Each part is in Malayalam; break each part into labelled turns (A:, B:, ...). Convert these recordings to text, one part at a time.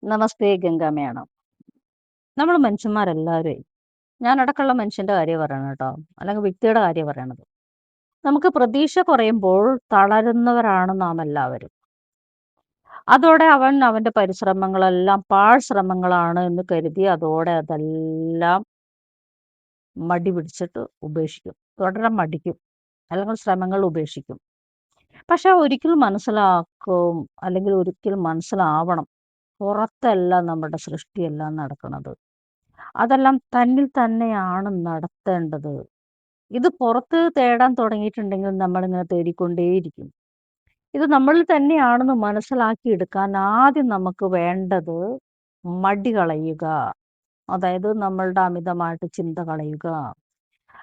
A: നമസ്തേ ഗംഗാമയാണ്. നമ്മൾ മനുഷ്യന്മാരെല്ലാവരുവേ ഞാനടക്കമുള്ള മനുഷ്യന്റെ കാര്യാ പറയണെ കേട്ടോ. അല്ലെങ്കിൽ വ്യക്തിയുടെ കാര്യാ പറയണത്. നമുക്ക് പ്രതീക്ഷ കുറയുമ്പോൾ തളരുന്നവരാണ് നാം എല്ലാവരും. അതോടെ അവൻ അവന്റെ പരിശ്രമങ്ങളെല്ലാം പാഴ് ശ്രമങ്ങളാണ് എന്ന് കരുതി അതോടെ അതെല്ലാം മടി പിടിച്ചിട്ട് ഉപേക്ഷിക്കും. തുടരാൻ മടിക്കും. അല്ലെങ്കിൽ ശ്രമങ്ങൾ ഉപേക്ഷിക്കും. പക്ഷെ ഒരിക്കൽ മനസ്സിലാക്കും അല്ലെങ്കിൽ ഒരിക്കൽ മനസ്സിലാവണം. പുറത്തല്ല നമ്മുടെ സൃഷ്ടിയെല്ലാം നടക്കണത്. അതെല്ലാം തന്നിൽ തന്നെയാണ് നടത്തേണ്ടത്. ഇത് പുറത്ത് തേടാൻ തുടങ്ങിയിട്ടുണ്ടെങ്കിൽ നമ്മളിങ്ങനെ തേടിക്കൊണ്ടേയിരിക്കും. ഇത് നമ്മളിൽ തന്നെയാണെന്ന് മനസ്സിലാക്കിയെടുക്കാൻ ആദ്യം നമുക്ക് വേണ്ടത് മടി കളയുക. അതായത് നമ്മളുടെ അമിതമായിട്ട് ചിന്ത കളയുക.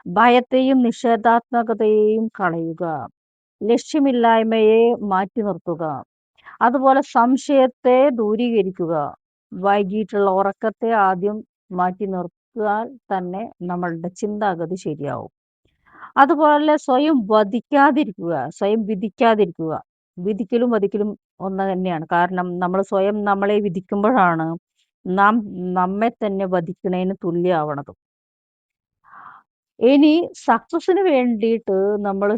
A: ഭയത്തെയും നിഷേധാത്മകതയെയും കളയുക. ലക്ഷ്യമില്ലായ്മയെ മാറ്റി നിർത്തുക. അതുപോലെ സംശയത്തെ ദൂരീകരിക്കുക. വൈകിയിട്ടുള്ള ഉറക്കത്തെ ആദ്യം മാറ്റി നിർത്തിയാൽ തന്നെ നമ്മളുടെ ചിന്താഗതി ശരിയാവും. അതുപോലെ സ്വയം വധിക്കാതിരിക്കുക. സ്വയം വിധിക്കാതിരിക്കുക. വിധിക്കലും വധിക്കലും ഒന്ന് തന്നെയാണ്. കാരണം നമ്മൾ സ്വയം നമ്മളെ വിധിക്കുമ്പോഴാണ് നാം നമ്മെ തന്നെ വധിക്കണേന് തുല്യാവണത്. ഇനി സക്സസിന് വേണ്ടിയിട്ട് നമ്മൾ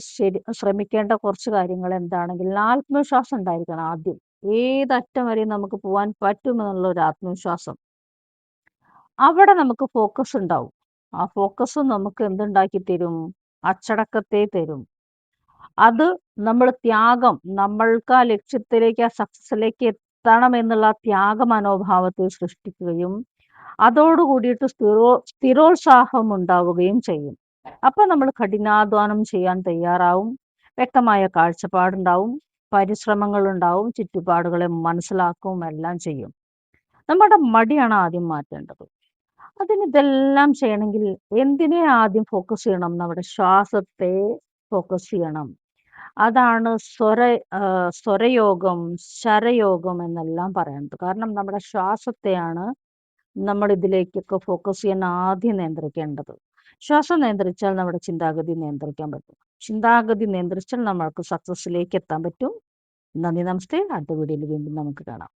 A: ശ്രമിക്കേണ്ട കുറച്ച് കാര്യങ്ങൾ എന്താണെങ്കിൽ ആത്മവിശ്വാസം ഉണ്ടായിരിക്കണം ആദ്യം. ഏതറ്റം വരെയും നമുക്ക് പോവാൻ പറ്റുമെന്നുള്ള ഒരു ആത്മവിശ്വാസം. അവിടെ നമുക്ക് ഫോക്കസ് ഉണ്ടാവും. ആ ഫോക്കസ് നമുക്ക് എന്തുണ്ടാക്കി തരും? അച്ചടക്കത്തെ തരും. അത് നമ്മൾ ത്യാഗം നമ്മൾക്ക് ആ ലക്ഷ്യത്തിലേക്ക് ആ സക്സസിലേക്ക് എത്തണമെന്നുള്ള ത്യാഗ മനോഭാവത്തെ സൃഷ്ടിക്കുകയും അതോട് കൂടിയിട്ട് സ്ഥിരോത്സാഹം ഉണ്ടാവുകയും ചെയ്യും. അപ്പൊ നമ്മൾ കഠിനാധ്വാനം ചെയ്യാൻ തയ്യാറാവും. വ്യക്തമായ കാഴ്ചപ്പാടുണ്ടാവും. പരിശ്രമങ്ങളുണ്ടാവും. ചുറ്റുപാടുകളെ മനസ്സിലാക്കും എല്ലാം ചെയ്യും. നമ്മുടെ മടിയാണ് ആദ്യം മാറ്റേണ്ടത്. അതിന് ഇതെല്ലാം ചെയ്യണമെങ്കിൽ എന്തിനെ ആദ്യം ഫോക്കസ് ചെയ്യണം? നമ്മുടെ ശ്വാസത്തെ ഫോക്കസ് ചെയ്യണം. അതാണ് സ്വരയോഗം, ശരയോഗം എന്നെല്ലാം പറയുന്നത്. കാരണം നമ്മുടെ ശ്വാസത്തെയാണ് നമ്മൾ ഇതിലേക്കൊക്കെ ഫോക്കസ് ചെയ്യാൻ ആദ്യം നിയന്ത്രിക്കേണ്ടത്. ശ്വാസം നിയന്ത്രിച്ചാൽ നമ്മുടെ ചിന്താഗതി നിയന്ത്രിക്കാൻ പറ്റും. ചിന്താഗതി നിയന്ത്രിച്ചാൽ നമ്മൾക്ക് സക്സസിലേക്ക് എത്താൻ പറ്റും. നന്ദി, നമസ്തേ. അടുത്ത വീഡിയോയിൽ വീണ്ടും നമുക്ക് കാണാം.